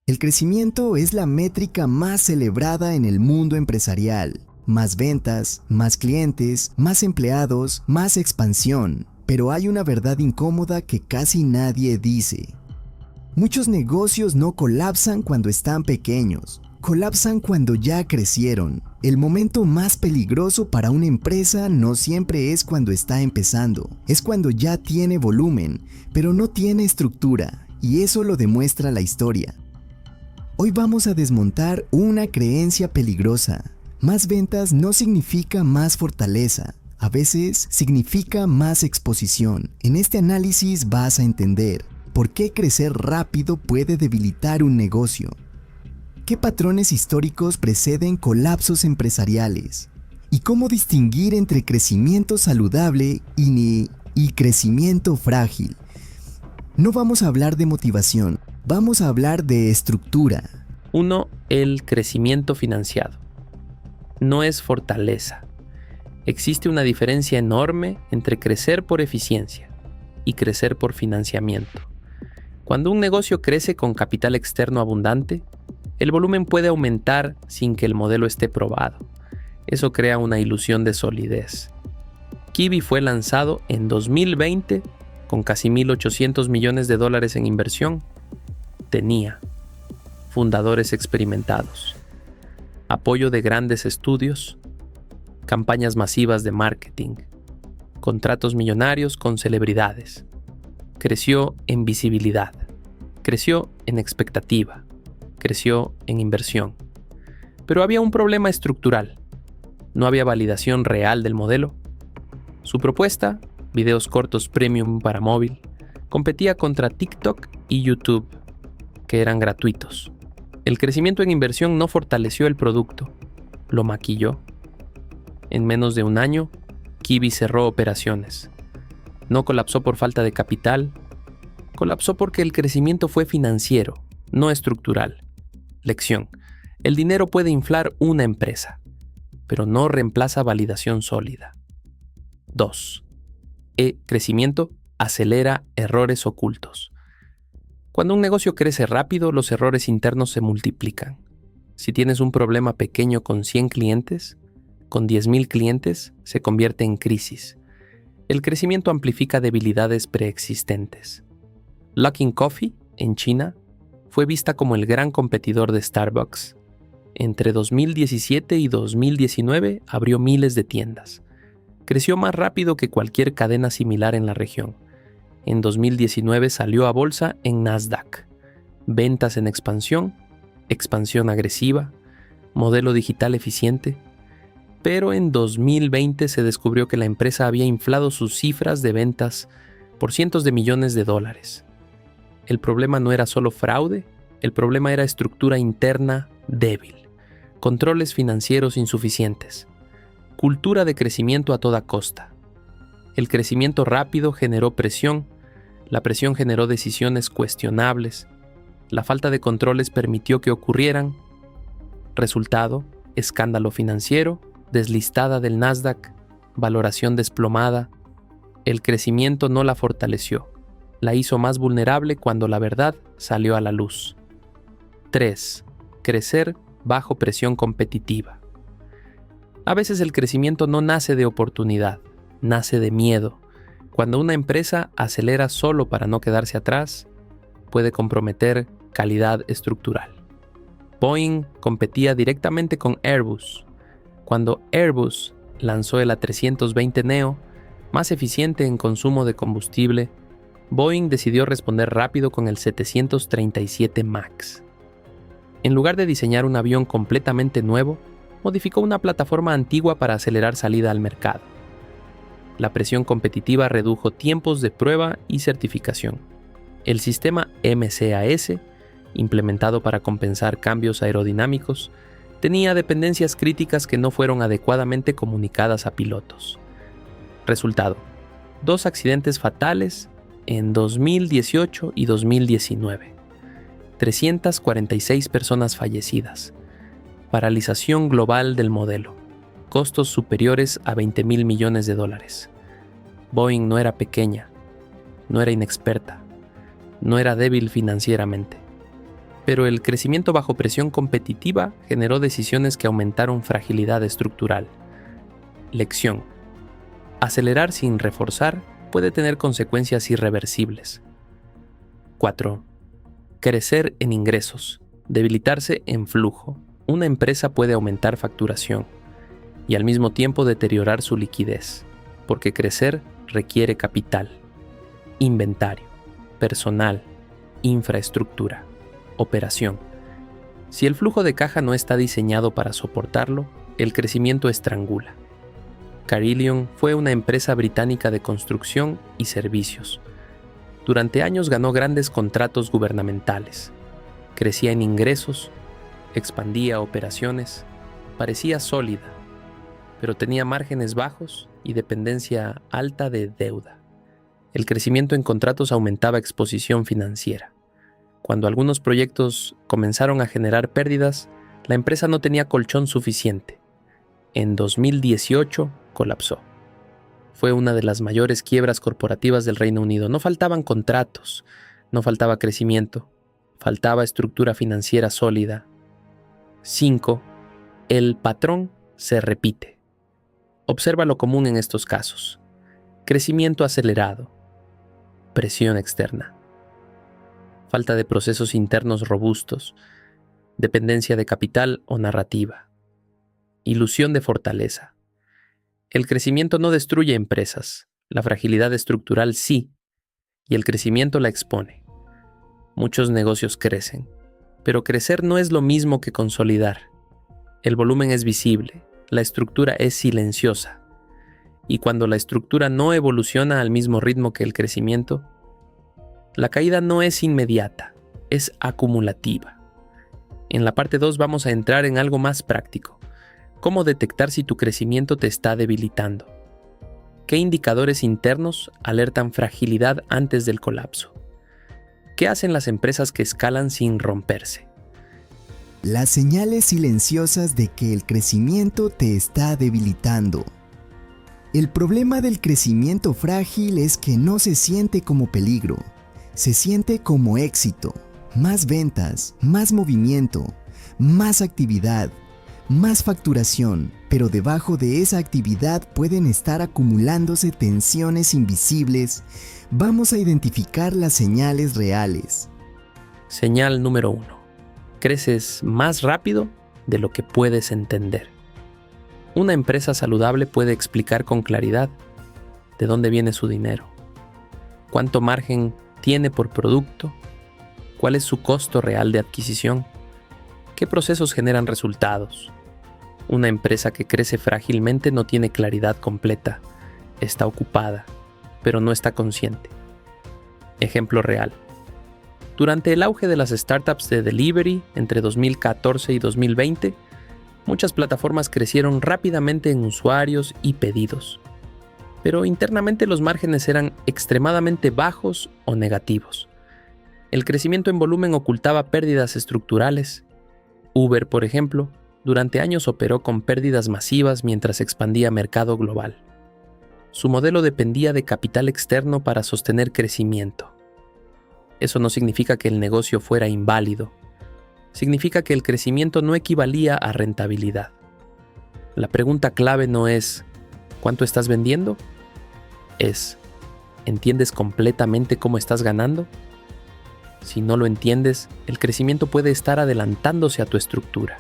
El crecimiento es la métrica más celebrada en el mundo empresarial. Más ventas, más clientes, más empleados, más expansión. Pero hay una verdad incómoda que casi nadie dice. Muchos negocios no colapsan cuando están pequeños. Colapsan cuando ya crecieron. El momento más peligroso para una empresa no siempre es cuando está empezando. Es cuando ya tiene volumen, pero no tiene estructura. Y eso lo demuestra la historia. Hoy vamos a desmontar una creencia peligrosa. Más ventas no significa más fortaleza. A veces significa más exposición. En este análisis vas a entender por qué crecer rápido puede debilitar un negocio. ¿Qué patrones históricos preceden colapsos empresariales? ¿Y cómo distinguir entre crecimiento saludable y crecimiento frágil? No vamos a hablar de motivación, vamos a hablar de estructura. 1. El crecimiento financiado. No es fortaleza. Existe una diferencia enorme entre crecer por eficiencia y crecer por financiamiento. Cuando un negocio crece con capital externo abundante, el volumen puede aumentar sin que el modelo esté probado. Eso crea una ilusión de solidez. Quibi fue lanzado en 2020 con casi $1.800 millones en inversión. Tenía fundadores experimentados, apoyo de grandes estudios, campañas masivas de marketing, contratos millonarios con celebridades. Creció en visibilidad, creció en expectativa, creció en inversión. Pero había un problema estructural. No había validación real del modelo. Su propuesta, videos cortos premium para móvil, competía contra TikTok y YouTube, que eran gratuitos. El crecimiento en inversión no fortaleció el producto, lo maquilló. En menos de un año, Quibi cerró operaciones. No colapsó por falta de capital, colapsó porque el crecimiento fue financiero, no estructural. Lección: el dinero puede inflar una empresa, pero no reemplaza validación sólida. 2. Crecimiento acelera errores ocultos. Cuando un negocio crece rápido, los errores internos se multiplican. Si tienes un problema pequeño con 100 clientes, con 10,000 clientes se convierte en crisis. El crecimiento amplifica debilidades preexistentes. Luckin Coffee, en China, fue vista como el gran competidor de Starbucks. Entre 2017 y 2019 abrió miles de tiendas. Creció más rápido que cualquier cadena similar en la región. En 2019 salió a bolsa en Nasdaq. Ventas en expansión, expansión agresiva, modelo digital eficiente. Pero en 2020 se descubrió que la empresa había inflado sus cifras de ventas por cientos de millones de dólares. El problema no era solo fraude, el problema era estructura interna débil, controles financieros insuficientes, cultura de crecimiento a toda costa. El crecimiento rápido generó presión, la presión generó decisiones cuestionables, la falta de controles permitió que ocurrieran. Resultado: escándalo financiero, deslistada del Nasdaq, valoración desplomada. El crecimiento no la fortaleció, la hizo más vulnerable cuando la verdad salió a la luz. 3. Crecer bajo presión competitiva. A veces el crecimiento no nace de oportunidad, nace de miedo. Cuando una empresa acelera solo para no quedarse atrás, puede comprometer calidad estructural. Boeing competía directamente con Airbus. Cuando Airbus lanzó el A320neo, más eficiente en consumo de combustible, Boeing decidió responder rápido con el 737 MAX. En lugar de diseñar un avión completamente nuevo, modificó una plataforma antigua para acelerar salida al mercado. La presión competitiva redujo tiempos de prueba y certificación. El sistema MCAS, implementado para compensar cambios aerodinámicos, tenía dependencias críticas que no fueron adecuadamente comunicadas a pilotos. Resultado: 2 accidentes fatales en 2018 y 2019. 346 personas fallecidas. Paralización global del modelo. Costos superiores a $20,000 millones. Boeing no era pequeña, no era inexperta, no era débil financieramente, Pero el crecimiento bajo presión competitiva generó decisiones que aumentaron fragilidad estructural. Lección: acelerar sin reforzar puede tener consecuencias irreversibles. 4. Crecer en ingresos, debilitarse en flujo. Una empresa puede aumentar facturación y al mismo tiempo deteriorar su liquidez, porque crecer requiere capital, inventario, personal, infraestructura, operación. Si el flujo de caja no está diseñado para soportarlo, el crecimiento estrangula. Carillion fue una empresa británica de construcción y servicios. Durante años ganó grandes contratos gubernamentales. Crecía en ingresos, expandía operaciones, parecía sólida, pero tenía márgenes bajos y dependencia alta de deuda. El crecimiento en contratos aumentaba exposición financiera. Cuando algunos proyectos comenzaron a generar pérdidas, la empresa no tenía colchón suficiente. En 2018 colapsó. Fue una de las mayores quiebras corporativas del Reino Unido. No faltaban contratos, no faltaba crecimiento, faltaba estructura financiera sólida. 5. El patrón se repite. Observa lo común en estos casos: crecimiento acelerado, presión externa, falta de procesos internos robustos, dependencia de capital o narrativa, ilusión de fortaleza. El crecimiento no destruye empresas, la fragilidad estructural sí, y el crecimiento la expone. Muchos negocios crecen, pero crecer no es lo mismo que consolidar. El volumen es visible, la estructura es silenciosa, y cuando la estructura no evoluciona al mismo ritmo que el crecimiento, la caída no es inmediata, es acumulativa. En la parte 2 vamos a entrar en algo más práctico: cómo detectar si tu crecimiento te está debilitando. ¿Qué indicadores internos alertan fragilidad antes del colapso? ¿Qué hacen las empresas que escalan sin romperse? Las señales silenciosas de que el crecimiento te está debilitando. El problema del crecimiento frágil es que no se siente como peligro, se siente como éxito, más ventas, más movimiento, más actividad, más facturación, pero debajo de esa actividad pueden estar acumulándose tensiones invisibles. Vamos a identificar las señales reales. Señal número 1. Creces más rápido de lo que puedes entender. Una empresa saludable puede explicar con claridad de dónde viene su dinero, cuánto margen tiene por producto, cuál es su costo real de adquisición, qué procesos generan resultados. Una empresa que crece frágilmente no tiene claridad completa, está ocupada, pero no está consciente. Ejemplo real. Durante el auge de las startups de delivery entre 2014 y 2020, muchas plataformas crecieron rápidamente en usuarios y pedidos, pero internamente los márgenes eran extremadamente bajos o negativos. El crecimiento en volumen ocultaba pérdidas estructurales. Uber, por ejemplo, durante años operó con pérdidas masivas mientras expandía mercado global. Su modelo dependía de capital externo para sostener crecimiento. Eso no significa que el negocio fuera inválido. Significa que el crecimiento no equivalía a rentabilidad. La pregunta clave no es ¿cuánto estás vendiendo? Es ¿entiendes completamente cómo estás ganando? Si no lo entiendes, el crecimiento puede estar adelantándose a tu estructura.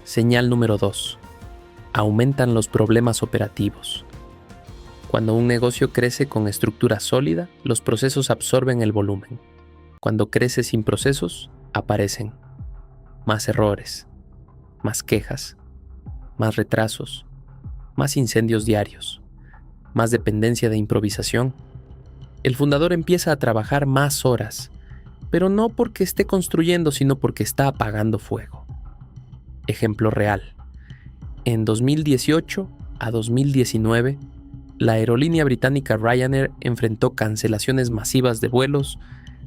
Señal número 2. Aumentan los problemas operativos. Cuando un negocio crece con estructura sólida, los procesos absorben el volumen. Cuando crece sin procesos, aparecen más errores, más quejas, más retrasos, más incendios diarios, más dependencia de improvisación. El fundador empieza a trabajar más horas, pero no porque esté construyendo, sino porque está apagando fuego. Ejemplo real. En 2018 a 2019, la aerolínea británica Ryanair enfrentó cancelaciones masivas de vuelos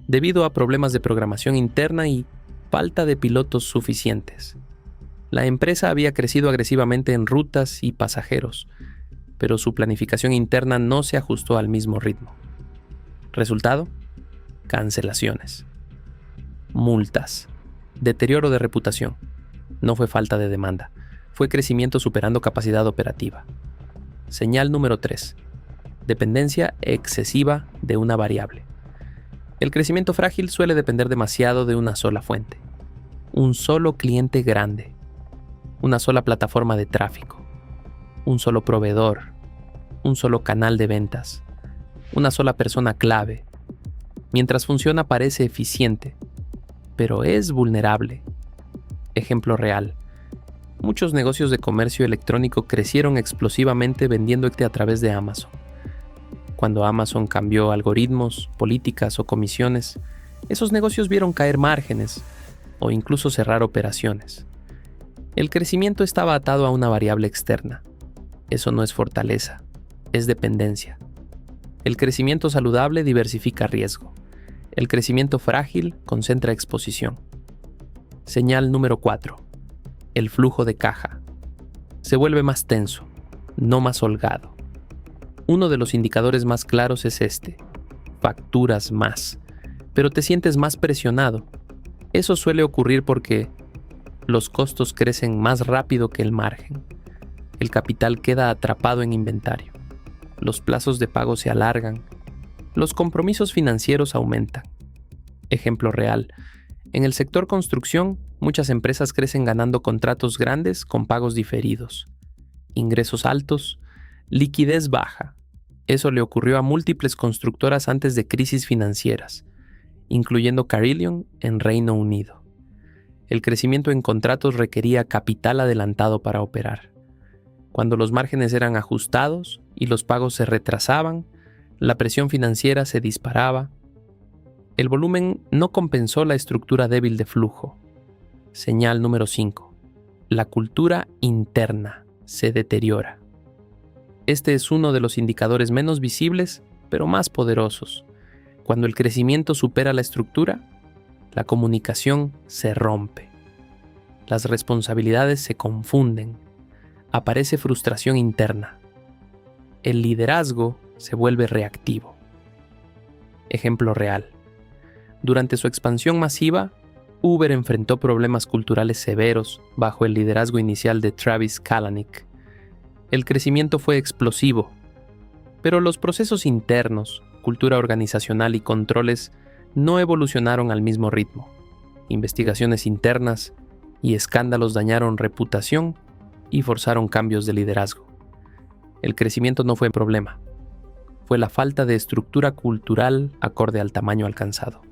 debido a problemas de programación interna y falta de pilotos suficientes. La empresa había crecido agresivamente en rutas y pasajeros, pero su planificación interna no se ajustó al mismo ritmo. Resultado: cancelaciones. multas, deterioro de reputación. No fue falta de demanda, fue crecimiento superando capacidad operativa. Señal número 3. Dependencia excesiva de una variable. El crecimiento frágil suele depender demasiado de una sola fuente, un solo cliente grande, una sola plataforma de tráfico, un solo proveedor, un solo canal de ventas, una sola persona clave. Mientras funciona parece eficiente, pero es vulnerable. Ejemplo real. Muchos negocios de comercio electrónico crecieron explosivamente vendiéndote a través de Amazon. Cuando Amazon cambió algoritmos, políticas o comisiones, esos negocios vieron caer márgenes o incluso cerrar operaciones. El crecimiento estaba atado a una variable externa. Eso no es fortaleza, es dependencia. El crecimiento saludable diversifica riesgo. El crecimiento frágil concentra exposición. Señal número 4. El flujo de caja. Se vuelve más tenso, no más holgado. Uno de los indicadores más claros es este. Facturas más, pero te sientes más presionado. Eso suele ocurrir porque los costos crecen más rápido que el margen. El capital queda atrapado en inventario. Los plazos de pago se alargan. Los compromisos financieros aumentan. Ejemplo real. En el sector construcción, muchas empresas crecen ganando contratos grandes con pagos diferidos. Ingresos altos, liquidez baja. Eso le ocurrió a múltiples constructoras antes de crisis financieras, incluyendo Carillion en Reino Unido. El crecimiento en contratos requería capital adelantado para operar. Cuando los márgenes eran ajustados y los pagos se retrasaban, la presión financiera se disparaba. El volumen no compensó la estructura débil de flujo. Señal número 5. La cultura interna se deteriora. Este es uno de los indicadores menos visibles, pero más poderosos. Cuando el crecimiento supera la estructura, la comunicación se rompe. Las responsabilidades se confunden. Aparece frustración interna. El liderazgo se vuelve reactivo. Ejemplo real. Durante su expansión masiva, Uber enfrentó problemas culturales severos bajo el liderazgo inicial de Travis Kalanick. El crecimiento fue explosivo, pero los procesos internos, cultura organizacional y controles no evolucionaron al mismo ritmo. Investigaciones internas y escándalos dañaron reputación y forzaron cambios de liderazgo. El crecimiento no fue el problema, fue la falta de estructura cultural acorde al tamaño alcanzado.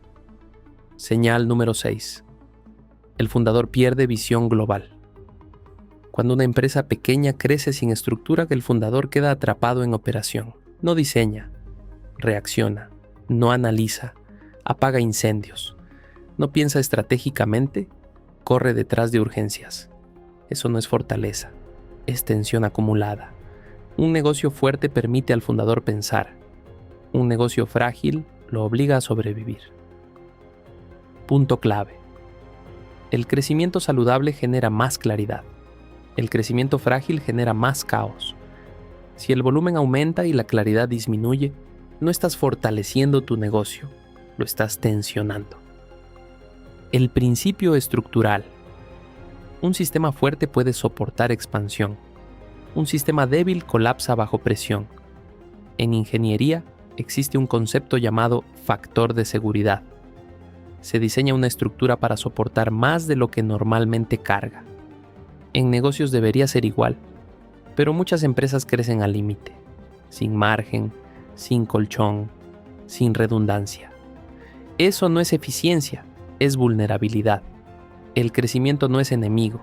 Señal número 6. El fundador pierde visión global. Cuando una empresa pequeña crece sin estructura, el fundador queda atrapado en operación. No diseña, reacciona, no analiza, apaga incendios. No piensa estratégicamente, corre detrás de urgencias. Eso no es fortaleza, es tensión acumulada. Un negocio fuerte permite al fundador pensar. Un negocio frágil lo obliga a sobrevivir. Punto clave. El crecimiento saludable genera más claridad. El crecimiento frágil genera más caos. Si el volumen aumenta y la claridad disminuye, no estás fortaleciendo tu negocio, lo estás tensionando. El principio estructural. Un sistema fuerte puede soportar expansión. Un sistema débil colapsa bajo presión. En ingeniería existe un concepto llamado factor de seguridad. Se diseña una estructura para soportar más de lo que normalmente carga. En negocios debería ser igual, pero muchas empresas crecen al límite, sin margen, sin colchón, sin redundancia. Eso no es eficiencia, es vulnerabilidad. El crecimiento no es enemigo,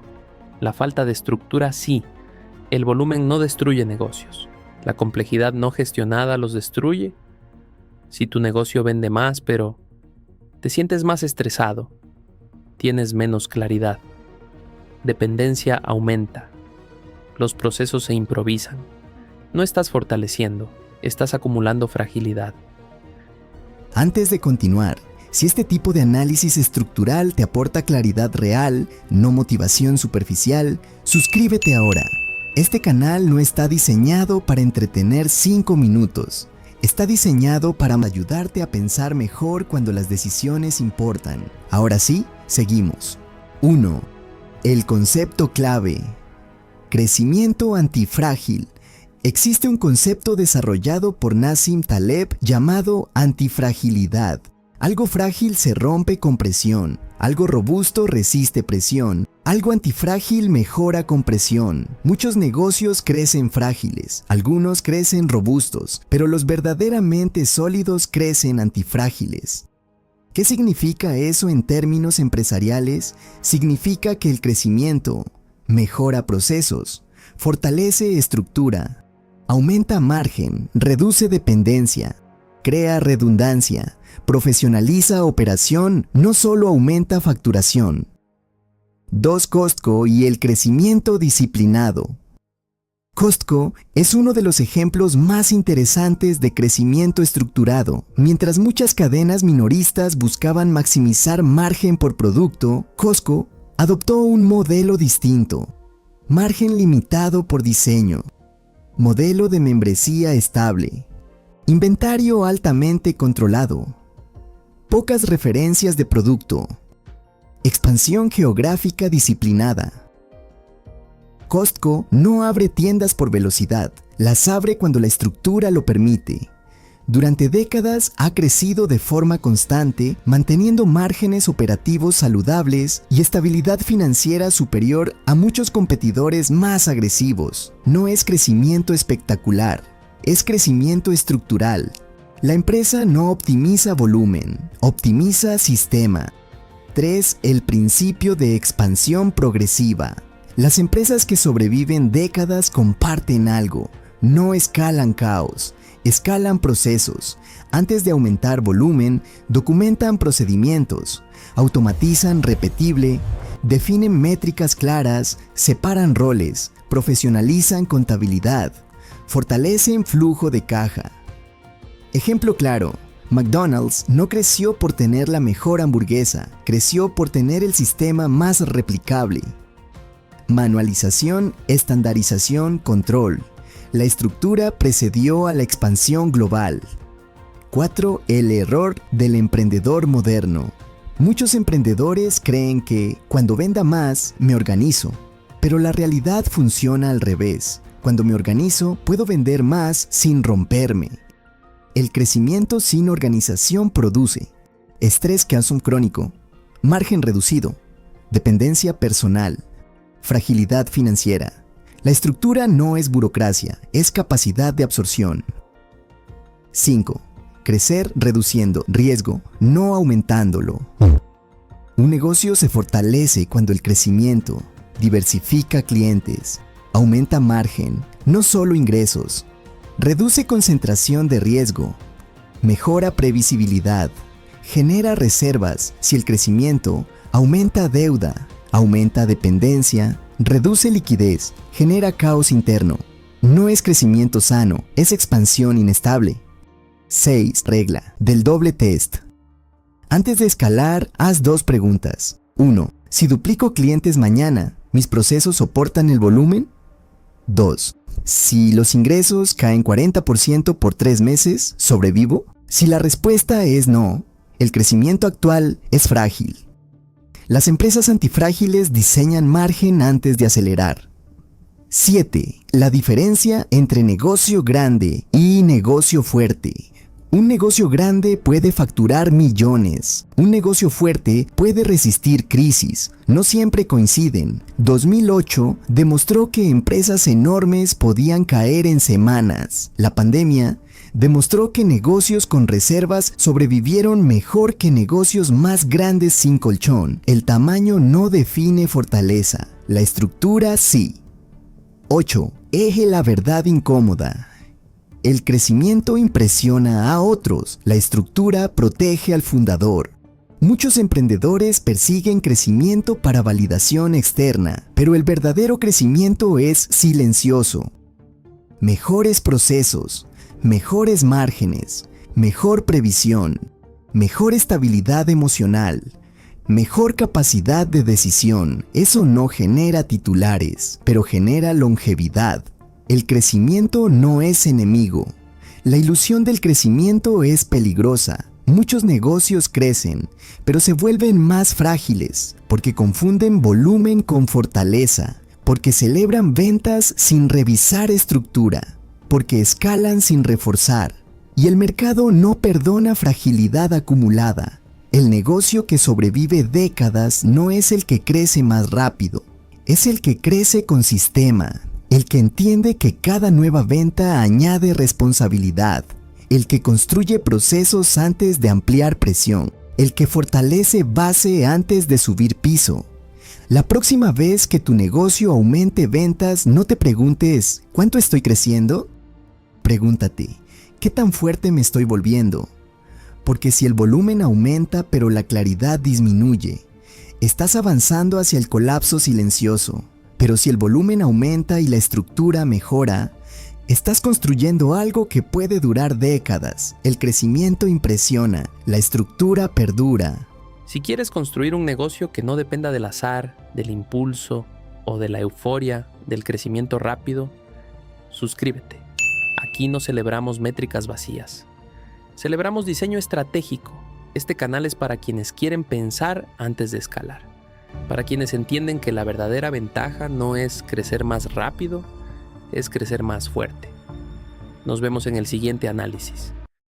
la falta de estructura sí. El volumen no destruye negocios, la complejidad no gestionada los destruye. Si tu negocio vende más, pero te sientes más estresado, tienes menos claridad. Dependencia aumenta. Los procesos se improvisan. No estás fortaleciendo, estás acumulando fragilidad. Antes de continuar, si este tipo de análisis estructural te aporta claridad real, no motivación superficial, suscríbete ahora. Este canal no está diseñado para entretener 5 minutos. Está diseñado para ayudarte a pensar mejor cuando las decisiones importan. Ahora sí, seguimos. 1. El concepto clave. Crecimiento antifrágil. Existe un concepto desarrollado por Nassim Taleb llamado antifragilidad. Algo frágil se rompe con presión, algo robusto resiste presión, algo antifrágil mejora con presión. Muchos negocios crecen frágiles, algunos crecen robustos, pero los verdaderamente sólidos crecen antifrágiles. ¿Qué significa eso en términos empresariales? Significa que el crecimiento mejora procesos, fortalece estructura, aumenta margen, reduce dependencia, crea redundancia, profesionaliza operación, no solo aumenta facturación. 2. Costco y el crecimiento disciplinado. Costco es uno de los ejemplos más interesantes de crecimiento estructurado. Mientras muchas cadenas minoristas buscaban maximizar margen por producto, Costco adoptó un modelo distinto. Margen limitado por diseño. Modelo de membresía estable. Inventario altamente controlado. Pocas referencias de producto. Expansión geográfica disciplinada. Costco no abre tiendas por velocidad, las abre cuando la estructura lo permite. Durante décadas ha crecido de forma constante, manteniendo márgenes operativos saludables y estabilidad financiera superior a muchos competidores más agresivos. No es crecimiento espectacular, es crecimiento estructural. La empresa no optimiza volumen, optimiza sistema. 3. El principio de expansión progresiva. Las empresas que sobreviven décadas comparten algo. No escalan caos, escalan procesos. Antes de aumentar volumen, documentan procedimientos, automatizan repetible, definen métricas claras, separan roles, profesionalizan contabilidad, fortalecen flujo de caja. Ejemplo claro, McDonald's no creció por tener la mejor hamburguesa, creció por tener el sistema más replicable. Manualización, estandarización, control. La estructura precedió a la expansión global. 4. El error del emprendedor moderno. Muchos emprendedores creen que, cuando venda más, me organizo. Pero la realidad funciona al revés. Cuando me organizo, puedo vender más sin romperme. El crecimiento sin organización produce estrés crónico, margen reducido, dependencia personal, fragilidad financiera. La estructura no es burocracia, es capacidad de absorción. 5. Crecer reduciendo riesgo, no aumentándolo. Un negocio se fortalece cuando el crecimiento diversifica clientes, aumenta margen, no solo ingresos. Reduce concentración de riesgo, mejora previsibilidad, genera reservas si el crecimiento aumenta deuda, aumenta dependencia, reduce liquidez, genera caos interno. No es crecimiento sano, es expansión inestable. 6. Regla del doble test. Antes de escalar, haz 2 preguntas. 1. Si duplico clientes mañana, ¿mis procesos soportan el volumen? 2. Si los ingresos caen 40% por 3 meses, ¿sobrevivo? Si la respuesta es no, el crecimiento actual es frágil. Las empresas antifrágiles diseñan margen antes de acelerar. 7. La diferencia entre negocio grande y negocio fuerte. Un negocio grande puede facturar millones. Un negocio fuerte puede resistir crisis. No siempre coinciden. 2008 demostró que empresas enormes podían caer en semanas. La pandemia demostró que negocios con reservas sobrevivieron mejor que negocios más grandes sin colchón. El tamaño no define fortaleza. La estructura sí. 8. Eje la verdad incómoda. El crecimiento impresiona a otros, la estructura protege al fundador. Muchos emprendedores persiguen crecimiento para validación externa, pero el verdadero crecimiento es silencioso. Mejores procesos, mejores márgenes, mejor previsión, mejor estabilidad emocional, mejor capacidad de decisión. Eso no genera titulares, pero genera longevidad. El crecimiento no es enemigo. La ilusión del crecimiento es peligrosa. Muchos negocios crecen, pero se vuelven más frágiles, porque confunden volumen con fortaleza, porque celebran ventas sin revisar estructura, porque escalan sin reforzar. Y el mercado no perdona fragilidad acumulada. El negocio que sobrevive décadas no es el que crece más rápido, es el que crece con sistema, el que entiende que cada nueva venta añade responsabilidad, el que construye procesos antes de ampliar presión, el que fortalece base antes de subir piso. La próxima vez que tu negocio aumente ventas, no te preguntes ¿cuánto estoy creciendo? Pregúntate, ¿qué tan fuerte me estoy volviendo? Porque si el volumen aumenta pero la claridad disminuye, estás avanzando hacia el colapso silencioso. Pero si el volumen aumenta y la estructura mejora, estás construyendo algo que puede durar décadas. El crecimiento impresiona, la estructura perdura. Si quieres construir un negocio que no dependa del azar, del impulso o de la euforia del crecimiento rápido, suscríbete. Aquí no celebramos métricas vacías. Celebramos diseño estratégico. Este canal es para quienes quieren pensar antes de escalar. Para quienes entienden que la verdadera ventaja no es crecer más rápido, es crecer más fuerte. Nos vemos en el siguiente análisis.